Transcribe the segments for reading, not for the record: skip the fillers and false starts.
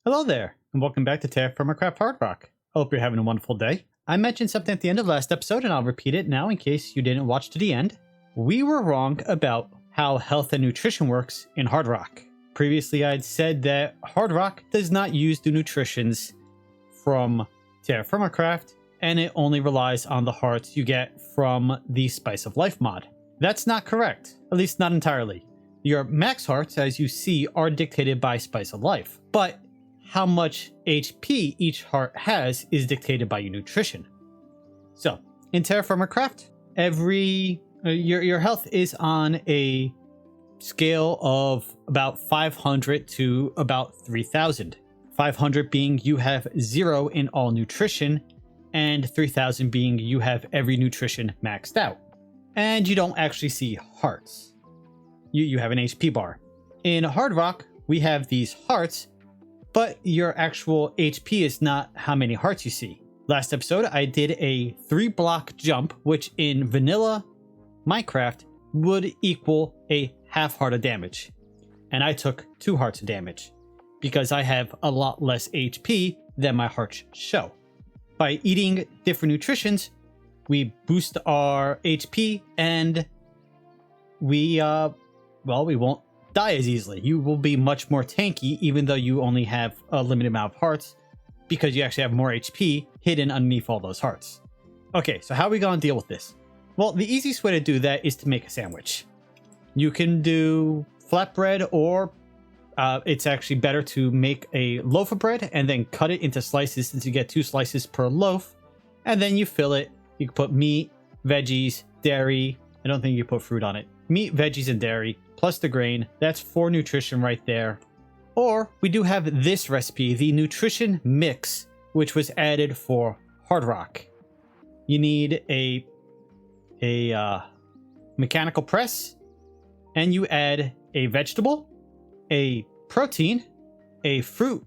Hello there, and welcome back to TerraFirmaCraft HardRock. I hope you're having a wonderful day. I mentioned something at the end of last episode, and I'll repeat it now in case you didn't watch to the end. We were wrong about how health and nutrition works in HardRock. Previously, I'd said that HardRock does not use the nutritions from TerraFirmaCraft, and it only relies on the hearts you get from the Spice of Life mod. That's not correct, at least not entirely. Your max hearts, as you see, are dictated by Spice of Life, but how much HP each heart has is dictated by your nutrition. So, in TerraFirmaCraft, your health is on a scale of about 500 to about 3,000. 500 being you have 0 in all nutrition, and 3,000 being you have every nutrition maxed out. And you don't actually see hearts. You have an HP bar. In HardRock, we have these hearts, but your actual HP is not how many hearts you see. Last episode, I did a 3-block jump, which in vanilla Minecraft would equal a half heart of damage. And I took 2 hearts of damage because I have a lot less HP than my hearts show. By eating different nutritions, we boost our HP and we won't die as easily. You will be much more tanky even though you only have a limited amount of hearts because you actually have more HP hidden underneath all those hearts. Okay, so how are we going to deal with this? Well, the easiest way to do that is to make a sandwich. You can do flatbread, or it's actually better to make a loaf of bread and then cut it into slices since you get 2 slices per loaf, and then you fill it. You can put meat, veggies, dairy. I don't think you put fruit on it. Meat, veggies, and dairy, plus the grain. That's 4 nutrition right there. Or we do have this recipe, the nutrition mix, which was added for HardRock. You need a mechanical press, and you add a vegetable, a protein, a fruit,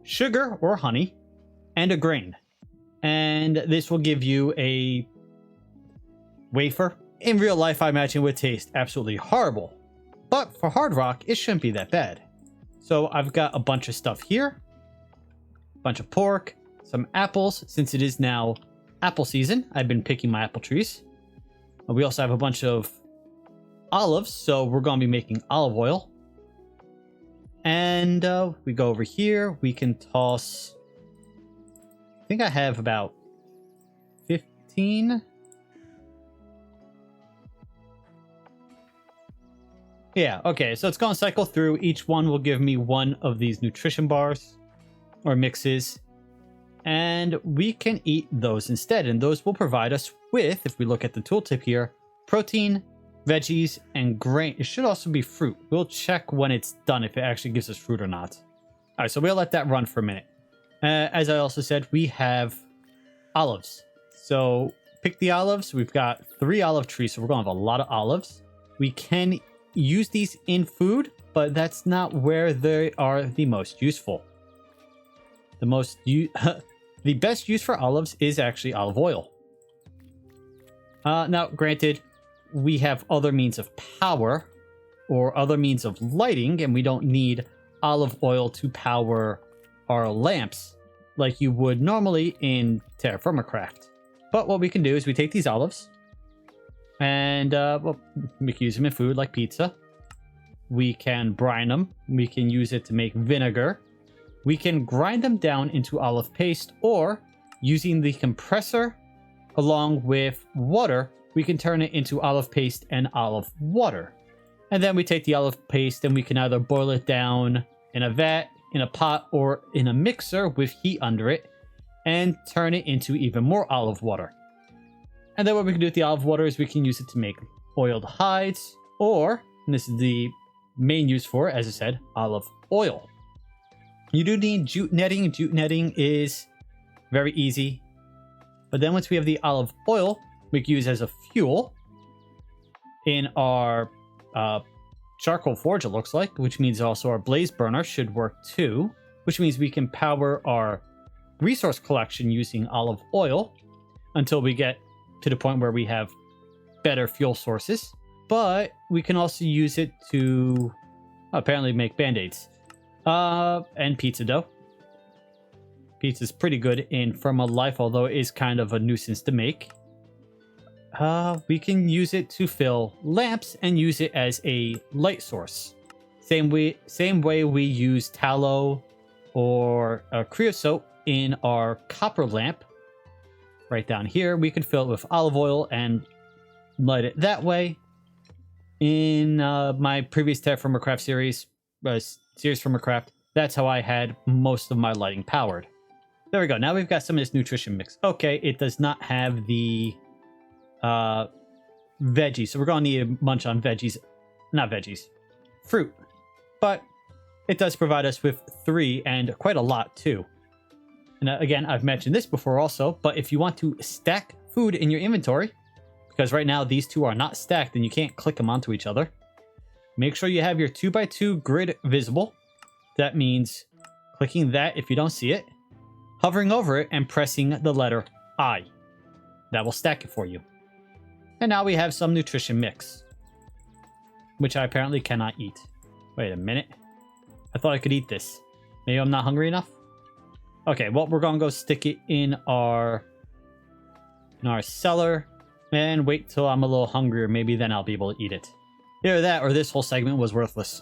sugar or honey, and a grain. And this will give you a wafer. In real life, I imagine it would taste absolutely horrible. But for HardRock, it shouldn't be that bad. So I've got a bunch of stuff here. A bunch of pork, some apples, since it is now apple season. I've been picking my apple trees. We also have a bunch of olives, so we're going to be making olive oil. And we go over here. We can toss... I think I have about 15. Yeah, okay, so it's going to cycle through. Each one will give me one of these nutrition bars or mixes. And we can eat those instead. And those will provide us with, if we look at the tooltip here, protein, veggies, and grain. It should also be fruit. We'll check when it's done if it actually gives us fruit or not. All right, so we'll let that run for a minute. As I also said, we have olives. So pick the olives. We've got 3 olive trees, so we're going to have a lot of olives. We can use these in food, but that's not where they are the most useful. The best use for olives is actually olive oil. Now, granted, we have other means of power or other means of lighting, and we don't need olive oil to power our lamps like you would normally in TerraFirmaCraft. But what we can do is we take these olives and we can use them in food like pizza. We can brine them. We can use it to make vinegar. We can grind them down into olive paste, or using the compressor along with water, we can turn it into olive paste and olive water. And then we take the olive paste and we can either boil it down in a vat, in a pot, or in a mixer with heat under it and turn it into even more olive water. And then what we can do with the olive water is we can use it to make oiled hides, or, and this is the main use for it, as I said, olive oil. You do need jute netting. Jute netting is very easy. But then once we have the olive oil, we can use as a fuel in our charcoal forge, it looks like, which means also our blaze burner should work too, which means we can power our resource collection using olive oil until we get to the point where we have better fuel sources. But we can also use it to apparently make band-aids and pizza dough. Pizza's pretty good in Firma Life, although it is kind of a nuisance to make. We can use it to fill lamps and use it as a light source. Same way we use tallow or creosote in our copper lamp. Right down here, we could fill it with olive oil and light it that way. In my previous TerraFirmaCraft series, TerraFirmaCraft, that's how I had most of my lighting powered. There we go. Now we've got some of this nutrition mix. Okay, it does not have the veggies, so we're going to need a bunch on veggies. Not veggies. Fruit. But it does provide us with 3 and quite a lot too. And again, I've mentioned this before also, but if you want to stack food in your inventory, because right now these two are not stacked and you can't click them onto each other, make sure you have your 2x2 grid visible. That means clicking that if you don't see it, hovering over it, and pressing the letter I. That will stack it for you. And now we have some nutrition mix, which I apparently cannot eat. Wait a minute. I thought I could eat this. Maybe I'm not hungry enough? Okay, well, we're going to go stick it in our cellar and wait till I'm a little hungrier. Maybe then I'll be able to eat it. Either that or this whole segment was worthless.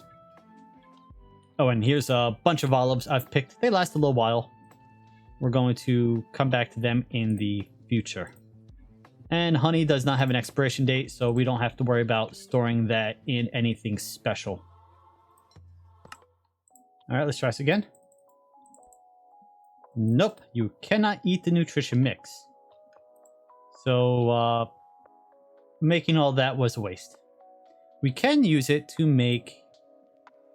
Oh, and here's a bunch of olives I've picked. They last a little while. We're going to come back to them in the future. And honey does not have an expiration date, so we don't have to worry about storing that in anything special. All right, let's try this again. Nope, you cannot eat the nutrition mix. So, making all that was a waste. We can use it to make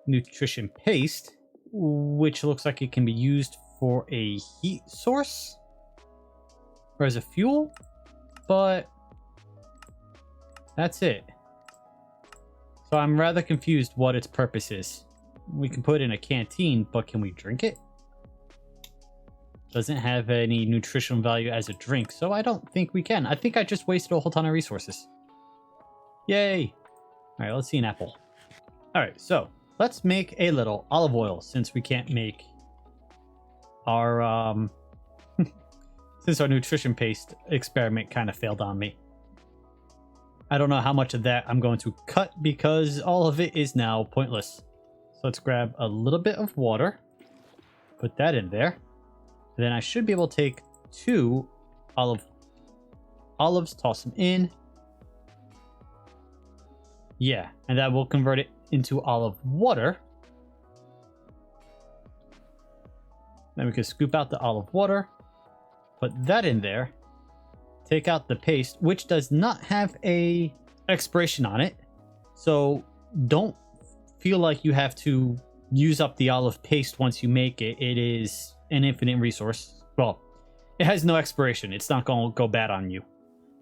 nutrition paste, which looks like it can be used for a heat source or as a fuel, but that's it. So I'm rather confused what its purpose is. We can put it in a canteen, but can we drink it? Doesn't have any nutritional value as a drink, so I don't think we can. I think I just wasted a whole ton of resources. Yay! Alright, let's see an apple. Alright, so let's make a little olive oil since we can't make our since our nutrition paste experiment kind of failed on me. I don't know how much of that I'm going to cut because all of it is now pointless. So let's grab a little bit of water, put that in there. And then I should be able to take 2 olives, toss them in. Yeah, and that will convert it into olive water. Then we can scoop out the olive water, put that in there, take out the paste, which does not have a expiration on it. So don't feel like you have to use up the olive paste once you make it. It is an infinite resource. Well, it has no expiration. It's not going to go bad on you.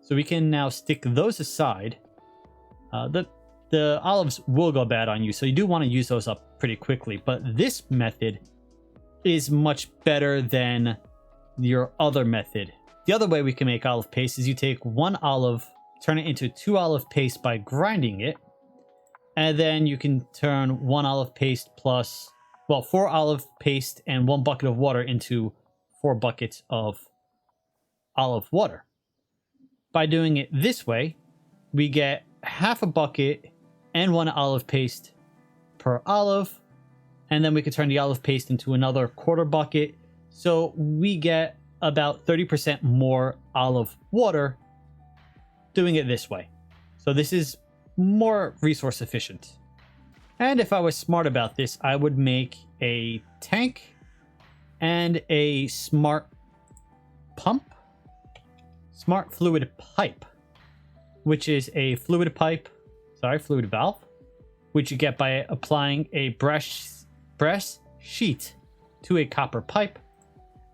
So we can now stick those aside. The olives will go bad on you, so you do want to use those up pretty quickly. But this method is much better than your other method. The other way we can make olive paste is you take 1 olive, turn it into 2 olive paste by grinding it, and then you can turn 1 olive paste plus, well, 4 olive paste and 1 bucket of water into 4 buckets of olive water. By doing it this way, we get half a bucket and 1 olive paste per olive, and then we could turn the olive paste into another 1/4 bucket, so we get about 30% more olive water doing it this way. So this is more resource efficient. And if I was smart about this, I would make a tank and a smart fluid pipe, which is a fluid valve, which you get by applying a brass sheet to a copper pipe,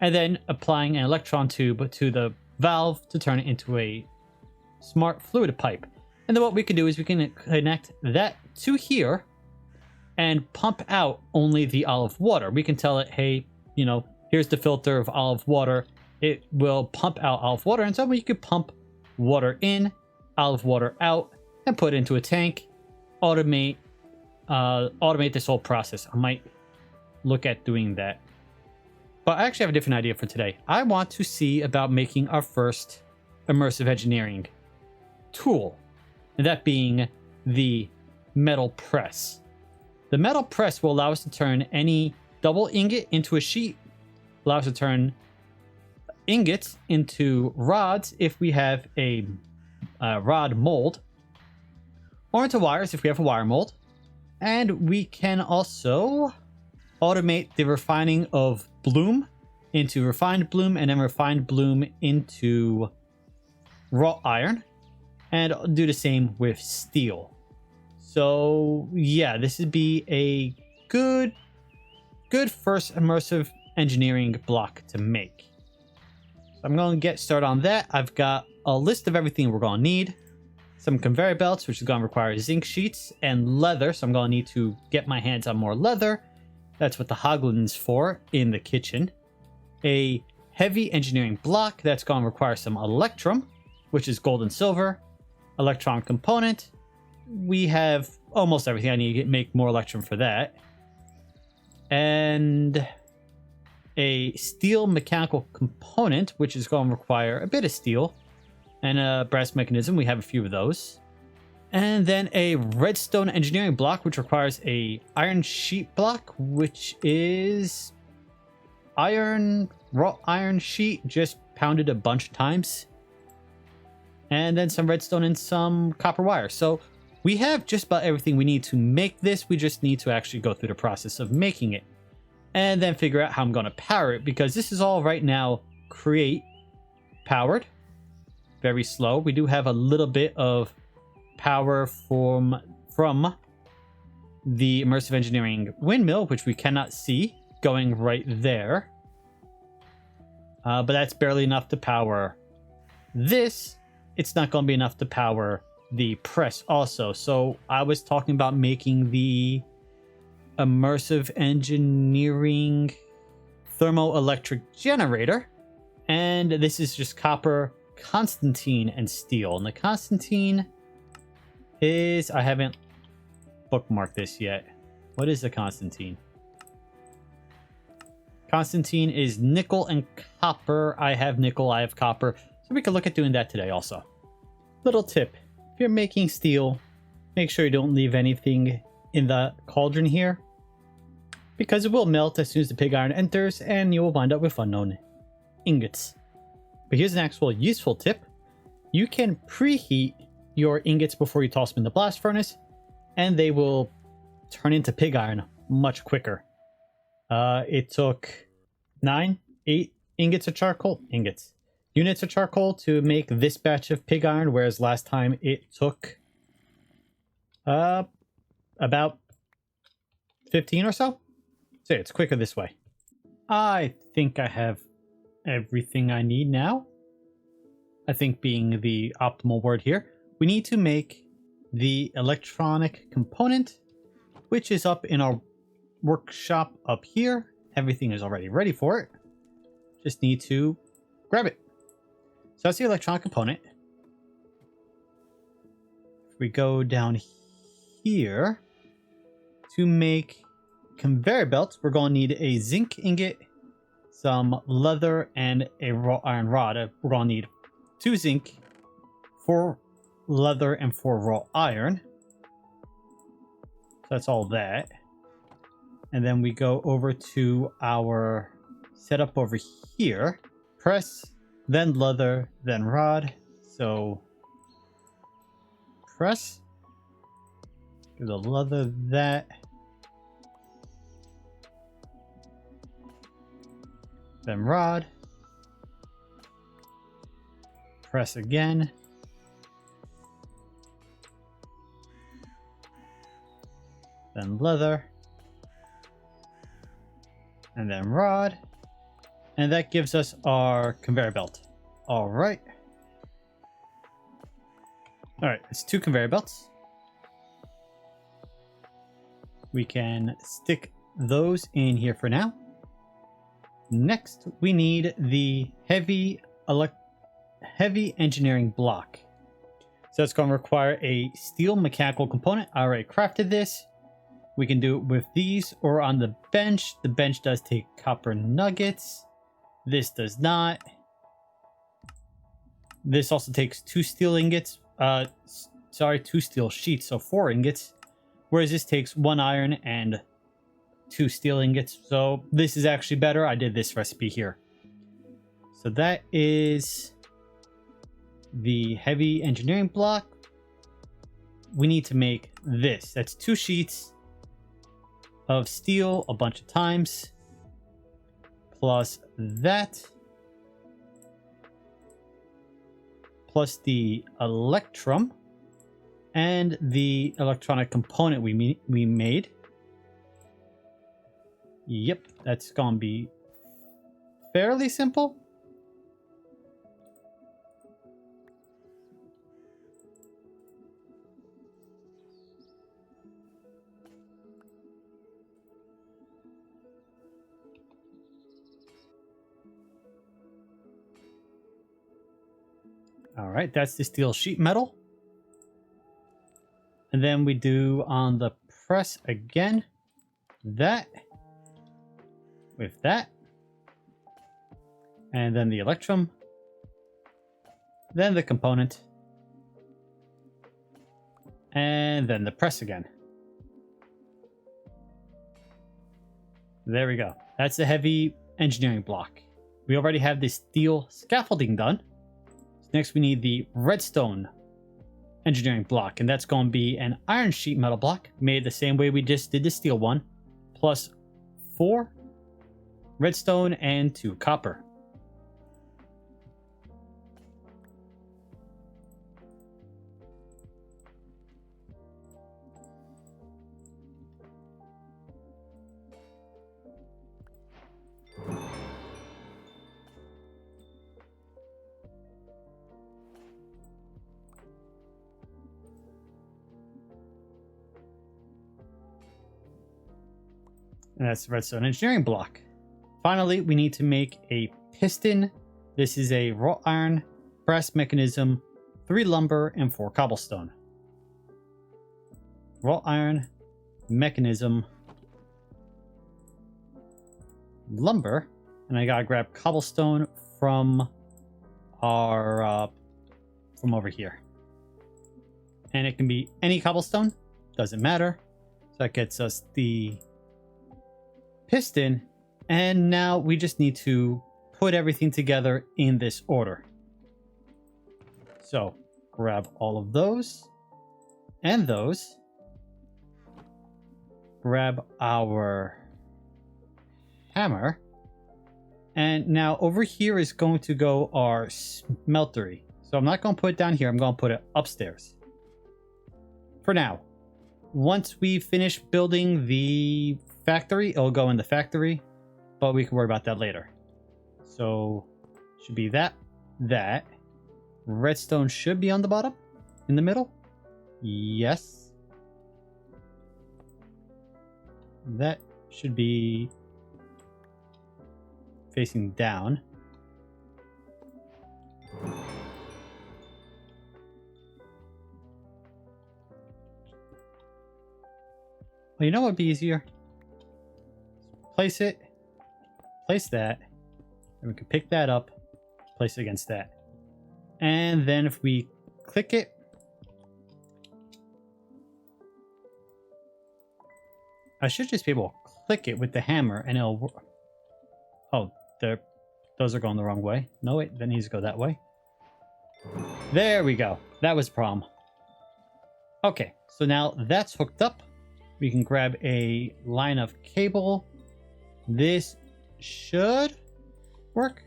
and then applying an electron tube to the valve to turn it into a smart fluid pipe. And then what we can do is we can connect that to here and pump out only the olive water. We can tell it, hey, you know, here's the filter of olive water. It will pump out olive water, and so you could pump water in, olive water out, and put it into a tank. Automate this whole process. I might look at doing that. But I actually have a different idea for today. I want to see about making our first immersive engineering tool, and that being the metal press. The metal press will allow us to turn any double ingot into a sheet, allow us to turn ingots into rods if we have a rod mold, or into wires if we have a wire mold. And we can also automate the refining of bloom into refined bloom, and then refined bloom into wrought iron, and do the same with steel. So yeah, this would be a good first immersive engineering block to make. So I'm going to get started on that. I've got a list of everything we're going to need. Some conveyor belts, which is going to require zinc sheets, and leather. So I'm going to need to get my hands on more leather. That's what the Hoglin's for in the kitchen. A heavy engineering block that's going to require some electrum, which is gold and silver. Electron component. We have almost everything I need to make more electrum for that. And a steel mechanical component, which is going to require a bit of steel. And a brass mechanism. We have a few of those. And then a redstone engineering block, which requires a iron sheet block, which is raw iron sheet, just pounded a bunch of times. And then some redstone and some copper wire. So we have just about everything we need to make this. We just need to actually go through the process of making it. And then figure out how I'm going to power it, because this is all right now create powered. Very slow. We do have a little bit of power from the immersive engineering windmill, which we cannot see, going right there. But that's barely enough to power this. It's not going to be enough to power the press also. So I was talking about making the immersive engineering thermoelectric generator. And this is just copper, Constantine, and steel. And the Constantine is, I haven't bookmarked this yet. What is the Constantine? Constantine is nickel and copper. I have nickel, I have copper. So we can look at doing that today also. Little tip. If you're making steel, make sure you don't leave anything in the cauldron here, because it will melt as soon as the pig iron enters and you will wind up with unknown ingots. But here's an actual useful tip. You can preheat your ingots before you toss them in the blast furnace, and they will turn into pig iron much quicker. It took 8 units of charcoal to make this batch of pig iron, whereas last time it took about 15 or so. So it's quicker this way. I think I have everything I need now. I think being the optimal word here. We need to make the electronic component, which is up in our workshop up here. Everything is already ready for it. Just need to grab it. So that's the electronic component. If we go down here to make conveyor belts, we're going to need a zinc ingot, some leather, and a raw iron rod. We're going to need 2 zinc, 4 leather, and 4 raw iron. So that's all that. And then we go over to our setup over here. Press, then leather, then rod. So press. Give the leather that. Then rod. Press again. Then leather. And then rod. And that gives us our conveyor belt. Alright. Alright, it's 2 conveyor belts. We can stick those in here for now. Next, we need the heavy engineering block. So it's going to require a steel mechanical component. I already crafted this. We can do it with these or on the bench. The bench does take copper nuggets. This does not. This also takes 2 steel ingots. 2 steel sheets, so 4 ingots. Whereas this takes 1 iron and 2 steel ingots. So this is actually better. I did this recipe here. So that is the heavy engineering block. We need to make this. That's 2 sheets of steel a bunch of times. Plus that. Plus the electrum. And the electronic component we made. Yep, that's gonna be fairly simple. All right, that's the steel sheet metal. And then we do on the press again, that with that. And then the electrum. Then the component. And then the press again. There we go. That's the heavy engineering block. We already have the steel scaffolding done. Next, we need the redstone engineering block, and that's going to be an iron sheet metal block made the same way we just did the steel one, plus 4 redstone and 2 copper. And that's the redstone engineering block. Finally, we need to make a piston. This is a wrought iron press mechanism, 3 lumber, and 4 cobblestone. Wrought iron, mechanism, lumber, and I gotta grab cobblestone from our from over here. And it can be any cobblestone, doesn't matter. So that gets us the piston, and now we just need to put everything together in this order. So grab all of those and those, grab our hammer, and now over here is going to go our smeltery. So I'm not going to put it down here, I'm going to put it upstairs for now. Once we finish building the factory, it'll go in the factory, but we can worry about that later. So should be that redstone should be on the bottom, in the middle. Yes, that should be facing down. Well, you know what would be easier? Place it, place that, and we can pick that up, place it against that. And then if we click it, I should just be able to click it with the hammer and it'll... Oh, those are going the wrong way. No, wait, that needs to go that way. There we go. That was the problem. Okay, so now that's hooked up. We can grab a line of cable. This should work.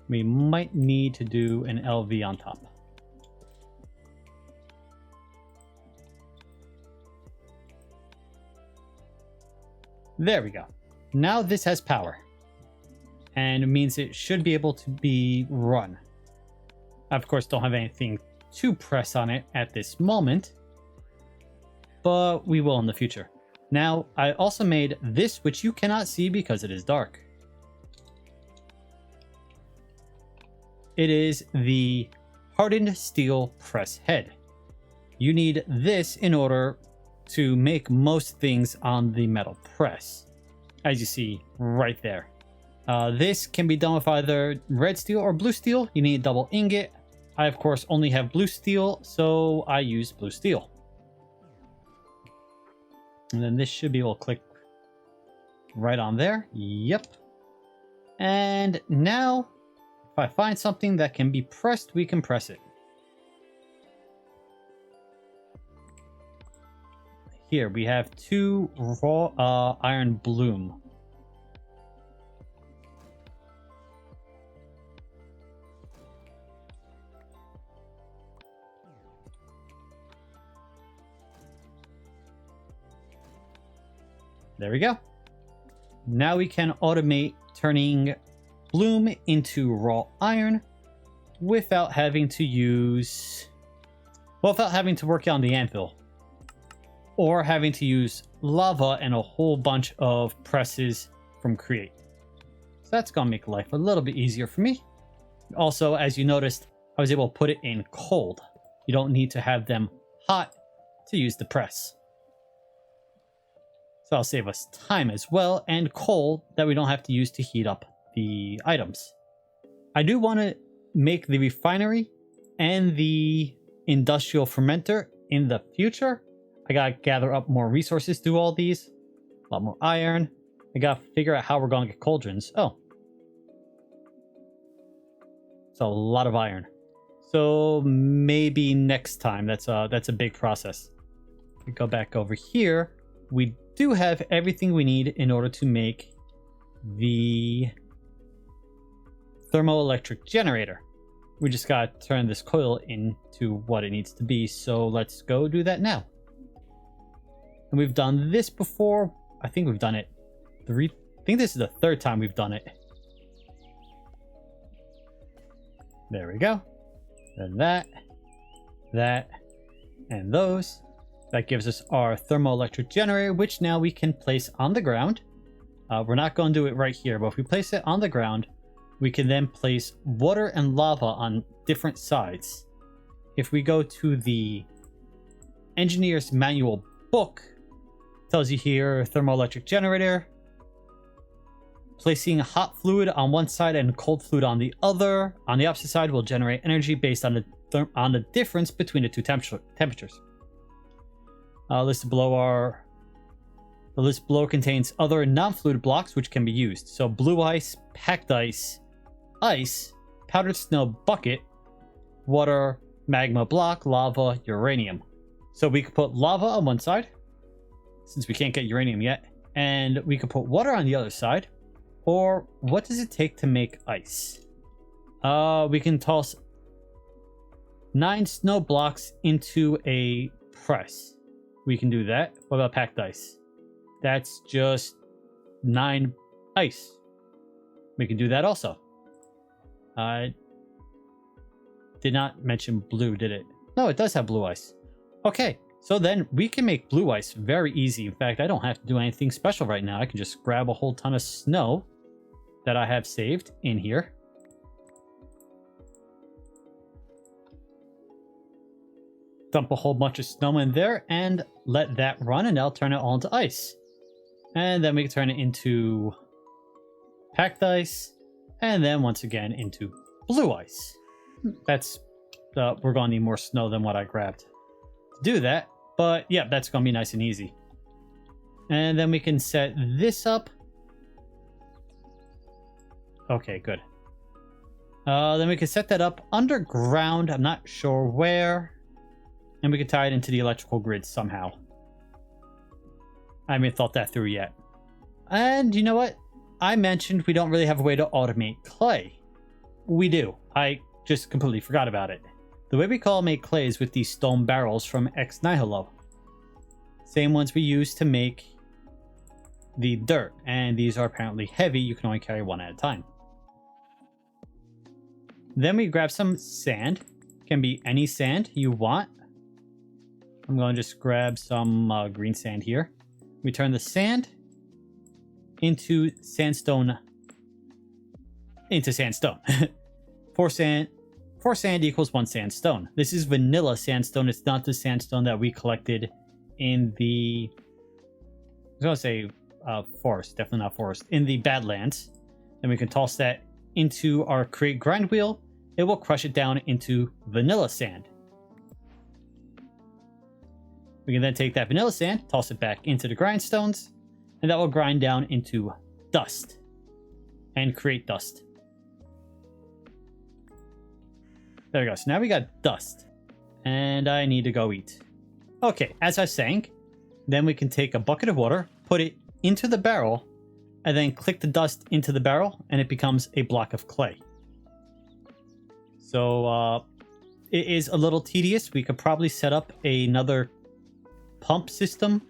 We might need to do an LV on top. There we go. Now this has power. And it means it should be able to be run. I, of course, don't have anything to press on it at this moment, but we will in the future. Now, I also made this, which you cannot see because it is dark. It is the hardened steel press head. You need this in order to make most things on the metal press, as you see right there. This can be done with either red steel or blue steel. You need a double ingot. I, of course, only have blue steel, so I use blue steel. And then this should be able to click right on there. Yep. And now, if I find something that can be pressed, we can press it. Here, we have 2 raw iron bloom. There we go. Now we can automate turning bloom into raw iron without having to use... well, without having to work on the anvil. Or having to use lava and a whole bunch of presses from Create. So that's going to make life a little bit easier for me. Also, as you noticed, I was able to put it in cold. You don't need to have them hot to use the press. So I'll save us time as well, and coal that we don't have to use to heat up the items. I do want to make the refinery and the industrial fermenter in the future. I gotta gather up more resources to do all these. A lot more iron. I gotta figure out how we're gonna get cauldrons. Oh. It's a lot of iron. So maybe next time. That's a big process. We go back over here. We do have everything we need in order to make the thermoelectric generator. We just gotta turn this coil into what it needs to be. So let's go do that now. And we've done this before. I think we've done it I think this is the 3rd time we've done it. There we go. Then that, and those. That gives us our thermoelectric generator, which now we can place on the ground. We're not going to do it right here, but if we place it on the ground, we can then place water and lava on different sides. If we go to the engineer's manual book, it tells you here thermoelectric generator. Placing hot fluid on one side and cold fluid on the other. On the opposite side will generate energy based on the difference between the two temperatures. The list below contains other non-fluid blocks which can be used. So blue ice, packed ice, ice, powdered snow bucket, water, magma block, lava, uranium. So we could put lava on one side, since we can't get uranium yet, and we could put water on the other side. Or what does it take to make ice? We can toss 9 snow blocks into a press. We can do that. What about packed ice? That's just 9 ice. We can do that also. Did not mention blue, did it? No, it does have blue ice. Okay, so then we can make blue ice very easy. In fact, I don't have to do anything special right now. I can just grab a whole ton of snow that I have saved in here. Dump a whole bunch of snow in there and let that run, and that'll turn it all into ice. And then we can turn it into packed ice, and then once again into blue ice. That's we're gonna need more snow than what I grabbed to do that, but yeah, that's gonna be nice and easy. And then we can set this up. Okay, good. Then we can set that up underground. I'm not sure where. And we can tie it into the electrical grid somehow. I haven't thought that through yet. And you know what? I mentioned we don't really have a way to automate clay. We do. I just completely forgot about it. The way we make clay is with these stone barrels from Ex Nihilo. Same ones we use to make the dirt. And these are apparently heavy. You can only carry one at a time. Then we grab some sand. Can be any sand you want. I'm going to just grab some green sand here. We turn the sand into sandstone. 4 sand equals 1 sandstone. This is vanilla sandstone. It's not the sandstone that we collected in the, I was gonna say forest, definitely not forest, in the Badlands. Then we can toss that into our create grind wheel. It will crush it down into vanilla sand. We can then take that vanilla sand, toss it back into the grindstones, and that will grind down into dust and create dust. There we go. So now we got dust. And I need to go eat. Okay, as I was saying, then we can take a bucket of water, put it into the barrel, and then click the dust into the barrel, and it becomes a block of clay. So it is a little tedious. We could probably set up another pump system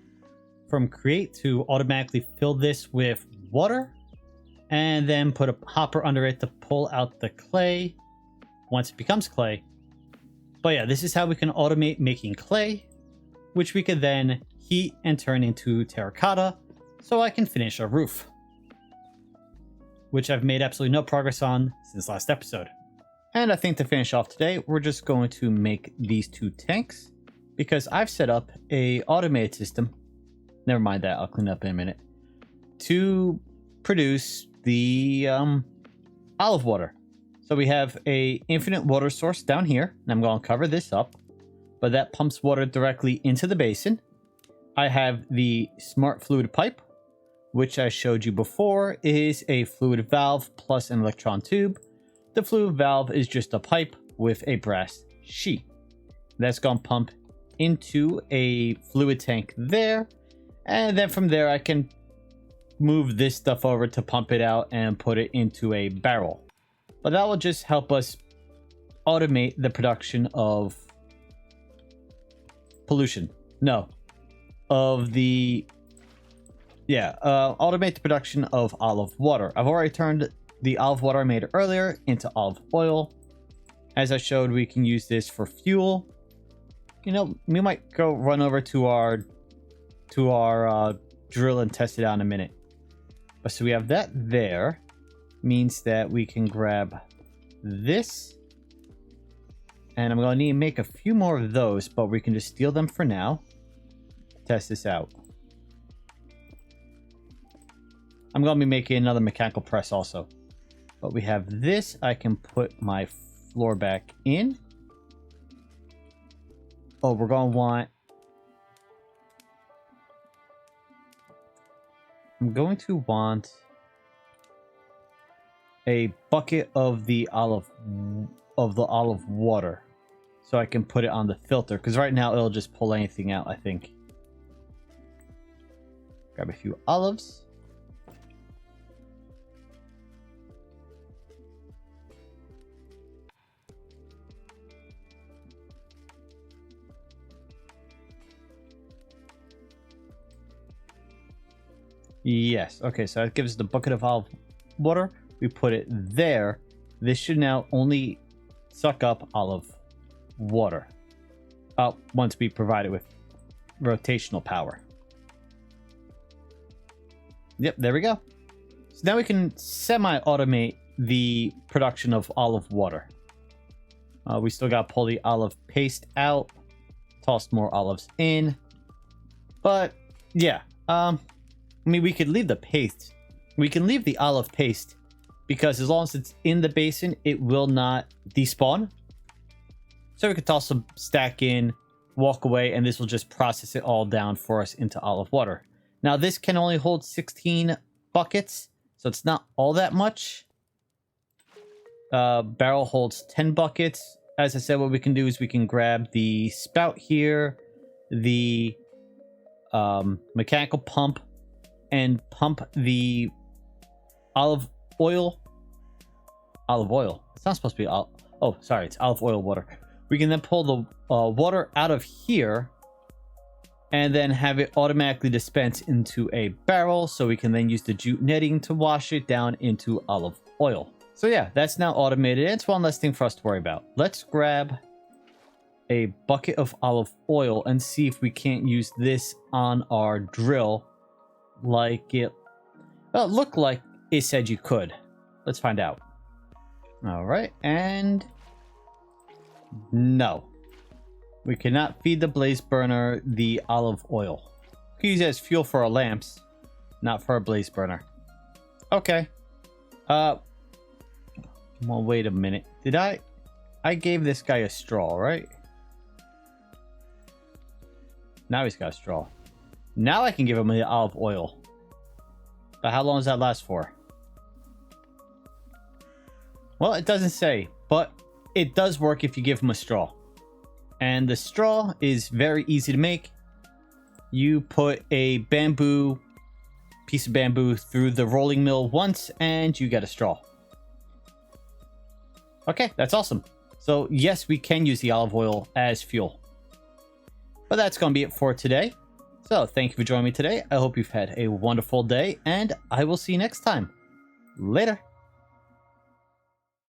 from Create to automatically fill this with water, and then put a hopper under it to pull out the clay once it becomes clay. But yeah, this is how we can automate making clay, which we could then heat and turn into terracotta so I can finish a roof, which I've made absolutely no progress on since last episode. And I think to finish off today, we're just going to make these 2 tanks because I've set up a automated system. Never mind that, I'll clean up in a minute, to produce the olive water. So we have a infinite water source down here, and I'm going to cover this up, but that pumps water directly into the basin. I have the smart fluid pipe, which I showed you before is a fluid valve plus an electron tube. The fluid valve is just a pipe with a brass sheet. That's going to pump into a fluid tank there, and then from there I can move this stuff over to pump it out and put it into a barrel. But that will just help us automate the production of pollution. No. Of the... Yeah, automate the production of olive water. I've already turned the olive water I made earlier into olive oil. As I showed, we can use this for fuel. You know, we might go run over to our drill and test it out in a minute. But so we have that there. Means that we can grab this, and I'm going to need to make a few more of those, but we can just steal them for now. Test this out. I'm going to be making another mechanical press also, but we have this. I can put my floor back in. Oh, we're going to want, I'm going to want a bucket of the olive water so I can put it on the filter, because right now it'll just pull anything out, I think. Grab a few olives. Yes, okay, so that gives us the bucket of olive water. We put it there. This should now only suck up olive water once we provide it with rotational power. Yep, there we go. So now we can semi-automate the production of olive water. We still got to pull the olive paste out, toss more olives in. But yeah, I mean, we could leave the paste. We can leave the olive paste because as long as it's in the basin, it will not despawn. So we could toss some stack in, walk away, and this will just process it all down for us into olive water. Now this can only hold 16 buckets, so it's not all that much. Barrel holds 10 buckets. As I said, what we can do is we can grab the spout here, the mechanical pump, and pump the olive oil. It's not supposed to be oh, sorry, it's olive oil water. We can then pull the water out of here and then have it automatically dispense into a barrel, so we can then use the jute netting to wash it down into olive oil. So yeah, that's now automated. It's one less thing for us to worry about. Let's grab a bucket of olive oil and see if we can't use this on our drill like it looked like it said you could. Let's find out. All right, and no. We cannot feed the blaze burner the olive oil. We can use it as fuel for our lamps, not for our blaze burner. Okay. Well, wait a minute. Did I gave this guy a straw, right? Now he's got a straw. Now I can give him the olive oil. But how long does that last for? Well, it doesn't say, but it does work if you give him a straw. And the straw is very easy to make. You put a piece of bamboo through the rolling mill once and you get a straw. Okay, that's awesome. So yes, we can use the olive oil as fuel. But that's going to be it for today. So thank you for joining me today. I hope you've had a wonderful day and I will see you next time. Later.